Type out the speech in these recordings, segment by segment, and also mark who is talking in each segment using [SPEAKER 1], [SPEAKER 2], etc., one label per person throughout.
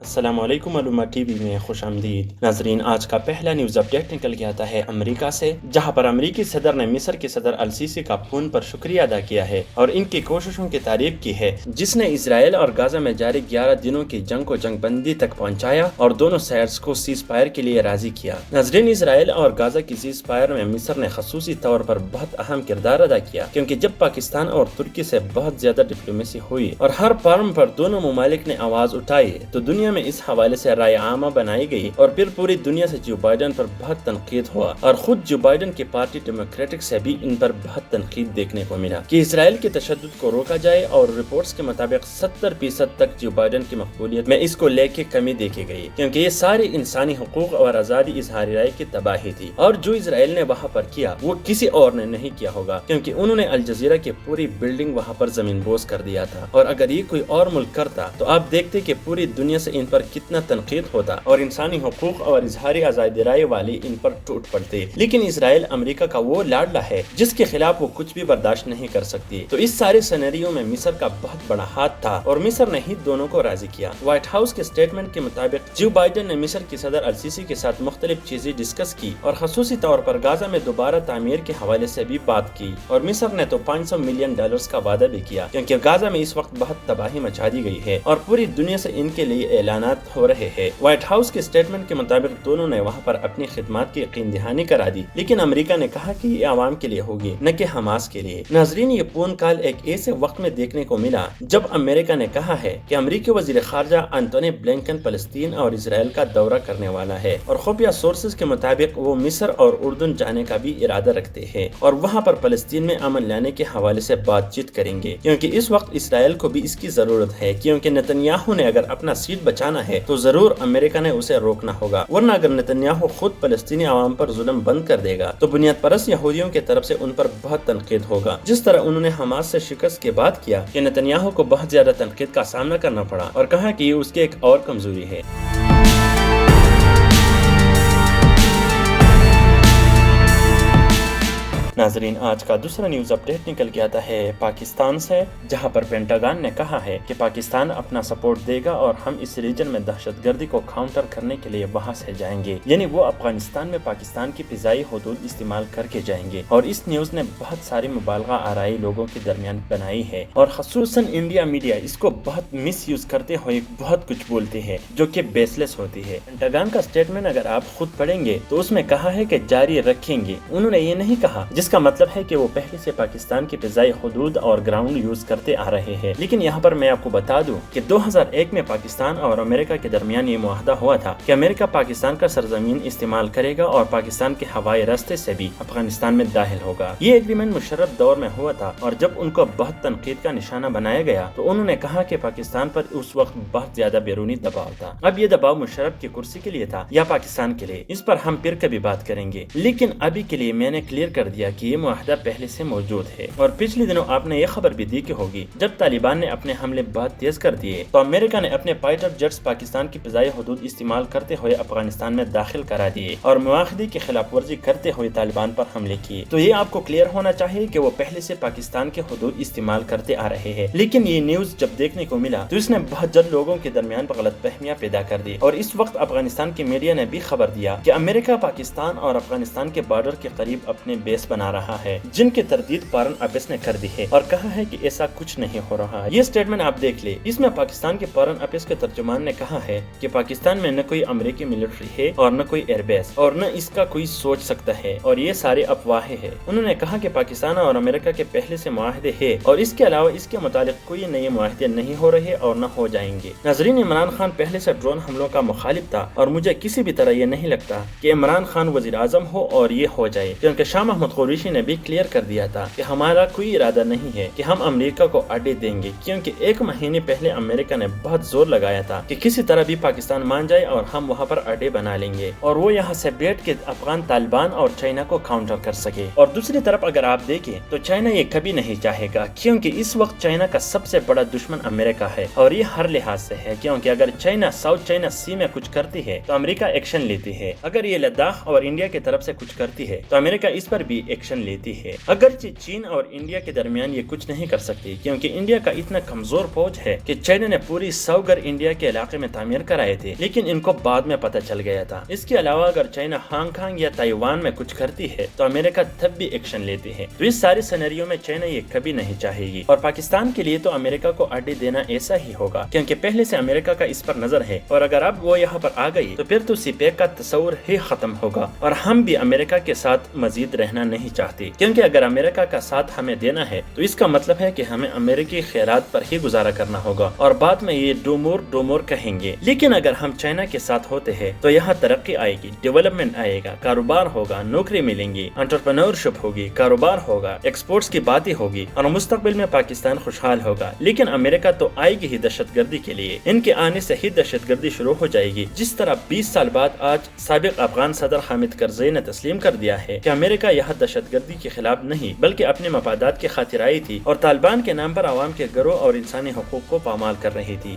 [SPEAKER 1] السلام علیکم معلومات ٹی وی میں خوش آمدید ناظرین، آج کا پہلا نیوز اپڈیٹ نکل کے آتا ہے امریکہ سے، جہاں پر امریکی صدر نے مصر کے صدر السیسی کا فون پر شکریہ ادا کیا ہے اور ان کی کوششوں کی تعریف کی ہے، جس نے اسرائیل اور غزہ میں جاری 11 دنوں کی جنگ کو جنگ بندی تک پہنچایا اور دونوں سائڈز کو سیز فائر کے لیے راضی کیا۔ ناظرین، اسرائیل اور غزہ کی سیز فائر میں مصر نے خصوصی طور پر بہت اہم کردار ادا کیا، کیونکہ جب پاکستان اور ترکی سے بہت زیادہ ڈپلومیسی ہوئی اور ہر فارم پر دونوں ممالک نے آواز اٹھائی تو دنیا میں اس حوالے سے رائے عامہ بنائی گئی اور پھر پوری دنیا سے جو بائیڈن پر بہت تنقید ہوا اور خود جو بائیڈن کی پارٹی ڈیموکریٹک سے بھی ان پر بہت تنقید دیکھنے کو ملا کہ اسرائیل کے تشدد کو روکا جائے، اور رپورٹس کے مطابق 70% تک جو بائیڈن کی مقبولیت میں اس کو لے کے کمی دیکھی گئی، کیونکہ یہ ساری انسانی حقوق اور آزادی اظہار رائے کی تباہی تھی، اور جو اسرائیل نے وہاں پر کیا وہ کسی اور نے نہیں کیا ہوگا، کیونکہ انہوں نے الجزیرہ کی پوری بلڈنگ وہاں پر زمین بوس کر دیا تھا، اور اگر یہ کوئی اور ملک کرتا تو آپ دیکھتے کہ پوری دنیا سے ان پر کتنا تنقید ہوتا اور انسانی حقوق اور اظہاری آزادی رائے والے ان پر ٹوٹ پڑتے۔ لیکن اسرائیل امریکہ کا وہ لاڈلا ہے جس کے خلاف وہ کچھ بھی برداشت نہیں کر سکتی، تو اس سارے سینیریو میں مصر کا بہت بڑا ہاتھ تھا اور مصر نے ہی دونوں کو راضی کیا۔ وائٹ ہاؤس کے سٹیٹمنٹ کے مطابق جو بائیڈن نے مصر کے صدر السیسی کے ساتھ مختلف چیزیں ڈسکس کی اور خصوصی طور پر غزہ میں دوبارہ تعمیر کے حوالے سے بھی بات کی، اور مصر نے تو $500 ملین کا وعدہ بھی کیا، کیونکہ غزہ میں اس وقت بہت تباہی مچا دی گئی ہے اور پوری دنیا سے ان کے لیے اعلانات ہو رہے ہیں۔ وائٹ ہاؤس کے سٹیٹمنٹ کے مطابق دونوں نے وہاں پر اپنی خدمات کی یقین دہانی کرا دی، لیکن امریکہ نے کہا کہ یہ عوام کے لیے ہوگی نہ کہ حماس کے لیے۔ ناظرین، یہ فون کال ایک ایسے وقت میں دیکھنے کو ملا جب امریکہ نے کہا ہے کہ امریکی وزیر خارجہ انتونی بلنکن فلسطین اور اسرائیل کا دورہ کرنے والا ہے، اور خفیہ سورسز کے مطابق وہ مصر اور اردن جانے کا بھی ارادہ رکھتے ہیں اور وہاں پر فلسطین میں امن لانے کے حوالے سے بات چیت کریں گے، کیونکہ اس وقت اسرائیل کو بھی اس کی ضرورت ہے، کیونکہ نتنیاہو نے اگر اپنا سیٹ بچانا ہے تو ضرور امریکہ نے اسے روکنا ہوگا، ورنہ اگر نتنیاہو خود فلسطینی عوام پر ظلم بند کر دے گا تو بنیاد پرست یہودیوں کی طرف سے ان پر بہت تنقید ہوگا، جس طرح انہوں نے حماس سے شکست کے بعد کیا کہ نتنیاہو کو بہت زیادہ تنقید کا سامنا کرنا پڑا اور کہا کہ یہ اس کی ایک اور کمزوری ہے۔ ناظرین، آج کا دوسرا نیوز اپڈیٹ نکل کے آتا ہے پاکستان سے، جہاں پر پینٹاگان نے کہا ہے کہ پاکستان اپنا سپورٹ دے گا اور ہم اس ریجن میں دہشت گردی کو کاؤنٹر کرنے کے لیے وہاں سے جائیں گے، یعنی وہ افغانستان میں پاکستان کی فضائی حدود استعمال کر کے جائیں گے، اور اس نیوز نے بہت ساری مبالغہ آرائی لوگوں کے درمیان بنائی ہے، اور خصوصاً انڈیا میڈیا اس کو بہت مس یوز کرتے ہوئے بہت کچھ بولتے ہیں جو کہ بیس لیس ہوتی ہے۔ پینٹاگان کا سٹیٹمنٹ اگر آپ خود پڑھیں گے تو اس میں کہا ہے کہ جاری رکھیں گے، انہوں نے یہ نہیں کہا، جس کا مطلب ہے کہ وہ پہلے سے پاکستان کی فضائی حدود اور گراؤنڈ یوز کرتے آ رہے ہیں۔ لیکن یہاں پر میں آپ کو بتا دوں کہ 2001 میں پاکستان اور امریکہ کے درمیان یہ معاہدہ ہوا تھا کہ امریکہ پاکستان کا سرزمین استعمال کرے گا اور پاکستان کے ہوائی راستے سے بھی افغانستان میں داخل ہوگا۔ یہ ایگریمنٹ مشرف دور میں ہوا تھا، اور جب ان کو بہت تنقید کا نشانہ بنایا گیا تو انہوں نے کہا کہ پاکستان پر اس وقت بہت زیادہ بیرونی دباؤ تھا۔ اب یہ دباؤ مشرف کی کرسی کے لیے تھا یا پاکستان کے لیے، اس پر ہم پھر کبھی بات کریں گے، لیکن ابھی کے لیے میں نے کلیئر کر دیا کہ یہ معاہدہ پہلے سے موجود ہے۔ اور پچھلے دنوں آپ نے یہ خبر بھی دی کہ ہوگی، جب طالبان نے اپنے حملے بہت تیز کر دیے تو امریکہ نے اپنے فائٹر جیٹس پاکستان کی فضائی حدود استعمال کرتے ہوئے افغانستان میں داخل کرا دیے اور معاہدے کی خلاف ورزی کرتے ہوئے طالبان پر حملے کیے۔ تو یہ آپ کو کلیئر ہونا چاہیے کہ وہ پہلے سے پاکستان کے حدود استعمال کرتے آ رہے ہیں، لیکن یہ نیوز جب دیکھنے کو ملا تو اس نے بہت جلد لوگوں کے درمیان غلط فہمیاں پیدا کر دی، اور اس وقت افغانستان کی میڈیا نے بھی خبر دیا کہ امریکہ پاکستان اور افغانستان کے بارڈر کے قریب اپنے بیس بنا رہا ہے، جن کی تردید فارن افیئرز نے کر دی ہے اور کہا ہے کہ ایسا کچھ نہیں ہو رہا ہے۔ یہ سٹیٹمنٹ آپ دیکھ لیں، اس میں پاکستان کے فارن افیئرز کے ترجمان نے کہا ہے کہ پاکستان میں نہ کوئی امریکی ملٹری ہے اور نہ کوئی ایئر بیس اور نہ اس کا کوئی سوچ سکتا ہے، اور یہ سارے افواہیں ہیں۔ انہوں نے کہا کہ پاکستان اور امریکہ کے پہلے سے معاہدے ہیں اور اس کے علاوہ اس کے متعلق کوئی نئے معاہدے نہیں ہو رہے اور نہ ہو جائیں گے۔ ناظرین، عمران خان پہلے سے ڈرون حملوں کا مخالف تھا، اور مجھے کسی بھی طرح یہ نہیں لگتا کہ عمران خان وزیر اعظم ہو اور یہ ہو جائے، کیونکہ شاہ محمود قریشی نے بھی کلیئر کر دیا تھا کہ ہمارا کوئی ارادہ نہیں ہے کہ ہم امریکہ کو اڈے دیں گے، کیونکہ ایک مہینے پہلے امریکہ نے بہت زور لگایا تھا کہ کسی طرح بھی پاکستان مان جائے اور ہم وہاں پر اڈے بنا لیں گے اور وہ یہاں سے بیٹھ کے افغان طالبان اور چائنا کو کاؤنٹر کر سکے۔ اور دوسری طرف اگر آپ دیکھیں تو چائنا یہ کبھی نہیں چاہے گا، کیونکہ اس وقت چائنا کا سب سے بڑا دشمن امریکہ ہے، اور یہ ہر لحاظ سے ہے، کیونکہ اگر چائنا ساؤتھ چائنا سی میں کچھ کرتی ہے تو امریکہ ایکشن لیتی ہے، اگر یہ لداخ اور انڈیا کی طرف سے کچھ کرتی ہے تو امریکہ اس پر بھی ایکشن لیتی ہے۔ اگرچہ چین اور انڈیا کے درمیان یہ کچھ نہیں کر سکتی کیونکہ انڈیا کا اتنا کمزور فوج ہے کہ چائنا نے پوری 100 گھر انڈیا کے علاقے میں تعمیر کرائے تھے، لیکن ان کو بعد میں پتہ چل گیا تھا۔ اس کے علاوہ اگر چائنا ہانگ کانگ یا تائیوان میں کچھ کرتی ہے تو امریکہ تب بھی ایکشن لیتی ہے۔ تو اس سارے سینیریو میں چائنا یہ کبھی نہیں چاہے گی، اور پاکستان کے لیے تو امریکہ کو اڈے دینا ایسا ہی ہوگا کیونکہ پہلے سے امریکہ کا اس پر نظر ہے، اور اگر اب وہ یہاں پر آ گئی تو پھر تو سی پیک کا تصور ہی ختم ہوگا، اور ہم بھی امریکہ کے ساتھ مزید رہنا نہیں چاہتے کیونکہ اگر امریکہ کا ساتھ ہمیں دینا ہے تو اس کا مطلب ہے کہ ہمیں امریکی خیرات پر ہی گزارا کرنا ہوگا، اور بعد میں یہ ڈومور کہیں گے۔ لیکن اگر ہم چائنا کے ساتھ ہوتے ہیں تو یہاں ترقی آئے گی، ڈیولپمنٹ آئے گا، کاروبار ہوگا، نوکری ملیں گی، انٹرپرینورشپ ہوگی، کاروبار ہوگا، ایکسپورٹس کی باتیں ہوگی، اور مستقبل میں پاکستان خوشحال ہوگا۔ لیکن امریکہ تو آئے گی ہی دہشت گردی کے لیے، ان کے آنے سے ہی دہشت گردی شروع ہو جائے گی، جس طرح 20 سال بعد آج سابق افغان صدر حامد کرزئی نے تسلیم کر دیا ہے کہ امریکہ یہاں دہشت گردی کے خلاف نہیں بلکہ اپنے مفادات کی خاطر آئی تھی، اور طالبان کے نام پر عوام کے گروہ اور انسانی حقوق کو پامال کر رہی تھی۔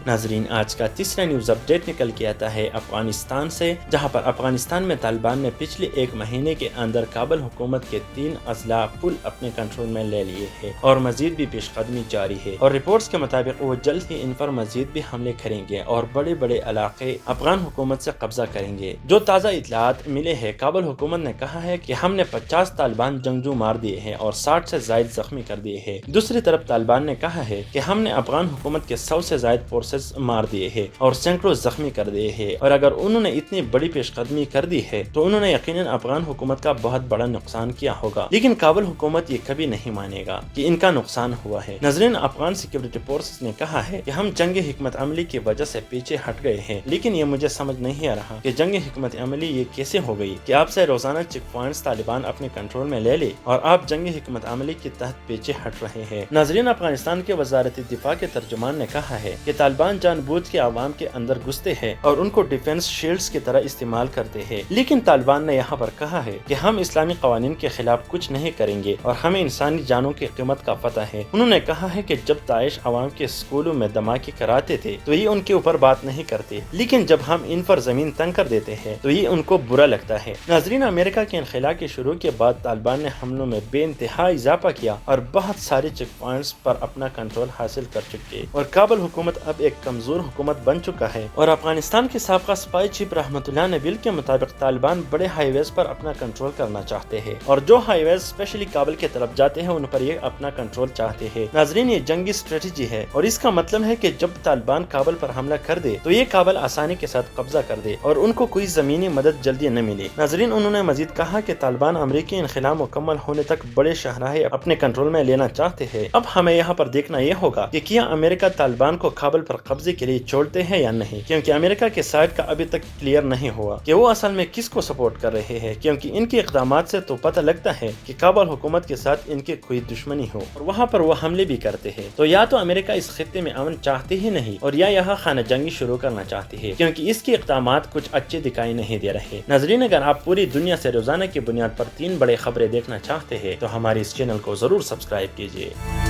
[SPEAKER 1] ناظرین، آج کا تیسرا نیوز اپڈیٹ نکل کے آتا ہے افغانستان سے، جہاں پر افغانستان میں طالبان نے پچھلے 1 مہینے کے اندر کابل حکومت کے 3 اضلاع پل اپنے کنٹرول میں لے لیے ہیں، اور مزید بھی پیش قدمی جاری ہے، اور رپورٹس کے مطابق وہ جلد ہی ان پر مزید بھی حملے کریں گے اور بڑے بڑے علاقے افغان حکومت سے قبضہ کریں گے۔ جو تازہ اطلاعات ملے ہیں، کابل حکومت نے کہا ہے کہ ہم نے 50 طالبان جنگجو مار دیے ہیں اور 60 سے زائد زخمی کر دیے ہیں۔ دوسری طرف طالبان نے کہا ہے کہ ہم نے افغان حکومت کے 100 سے زائد فورسز مار دیے ہیں اور سینکڑوں زخمی کر دیے ہیں، اور اگر انہوں نے اتنی بڑی پیش قدمی کر دی ہے تو انہوں نے یقیناً افغان حکومت کا بہت بڑا نقصان کیا ہوگا، لیکن کابل حکومت یہ کبھی نہیں مانے گا کہ ان کا نقصان ہوا ہے۔ ناظرین، افغان سیکورٹی فورسز نے کہا ہے کہ ہم جنگ حکمت عملی کی وجہ سے پیچھے ہٹ گئے ہیں، لیکن یہ مجھے سمجھ نہیں آ رہا کہ جنگ حکمت عملی یہ کیسے ہو گئی کہ آپ سے روزانہ چیک پوائنٹس طالبان اپنے کنٹرول میں لے لے اور آپ جنگ حکمت عملی کے تحت پیچھے ہٹ رہے ہیں۔ ناظرین، افغانستان کے وزارت دفاع کے ترجمان نے کہا ہے کہ طالبان جان بوجھ کے عوام کے اندر گھستے ہیں اور ان کو ڈیفنس شیلڈز کی طرح استعمال کرتے ہیں، لیکن طالبان نے یہاں پر کہا ہے کہ ہم اسلامی قوانین کے خلاف کچھ نہیں کریں گے اور ہمیں انسانی جانوں کی قیمت کا پتہ ہے۔ انہوں نے کہا ہے کہ جب داعش عوام کے اسکولوں میں دھماکے کراتے تھے تو یہ ان کے اوپر بات نہیں کرتے، لیکن جب ہم ان پر زمین تنگ کر دیتے ہیں تو یہ ان کو برا لگتا ہے۔ ناظرین، امریکہ کے انخلا کے شروع کے بعد طالبان نے حملوں میں بے انتہا اضافہ کیا اور بہت سارے چیک پوائنٹس پر اپنا کنٹرول حاصل کر چکے، اور کابل حکومت اب ایک کمزور حکومت بن چکا ہے۔ اور افغانستان کے سابقہ سپاہی چیف رحمت اللہ نبیل کے مطابق طالبان بڑے ہائی ویز پر اپنا کنٹرول کرنا چاہتے ہیں، اور جو ہائی ویز اسپیشلی کابل کی طرف جاتے ہیں ان پر یہ اپنا کنٹرول چاہتے ہیں۔ ناظرین، یہ جنگی اسٹریٹجی ہے، اور اس کا مطلب ہے کہ جب طالبان کابل پر حملہ کر دے تو یہ کابل آسانی کے ساتھ قبضہ کر دے اور ان کو کوئی زمینی مدد جلدی نہ ملے۔ ناظرین، انہوں نے مزید کہا کہ طالبان امریکی انخلا مکمل ہونے تک بڑے شاہراہیں اپنے کنٹرول میں لینا چاہتے ہیں۔ اب ہمیں یہاں پر دیکھنا یہ ہوگا کہ کیا امریکہ طالبان کو کابل پر قبضے کے لیے چھوڑتے ہیں یا نہیں، کیونکہ امریکہ کے سائڈ کا ابھی تک کلیئر نہیں ہوا کہ وہ اصل میں کس کو سپورٹ کر رہے ہیں، کیونکہ ان کے اقدامات سے تو پتہ لگتا ہے کہ کابل حکومت کے ساتھ ان کے کوئی دشمنی ہو اور وہاں پر وہ حملے بھی کرتے ہیں۔ تو یا تو امریکہ اس خطے میں امن چاہتے ہی نہیں، اور یا یہاں خانہ جنگی شروع کرنا چاہتی ہے، کیونکہ اس کے اقدامات کچھ اچھے دکھائی نہیں دے رہے۔ ناظرین، اگر آپ پوری دنیا سے روزانہ کی بنیاد پر 3 بڑے خبریں دیکھنا چاہتے ہیں تو ہمارے اس چینل کو ضرور سبسکرائب کیجیے۔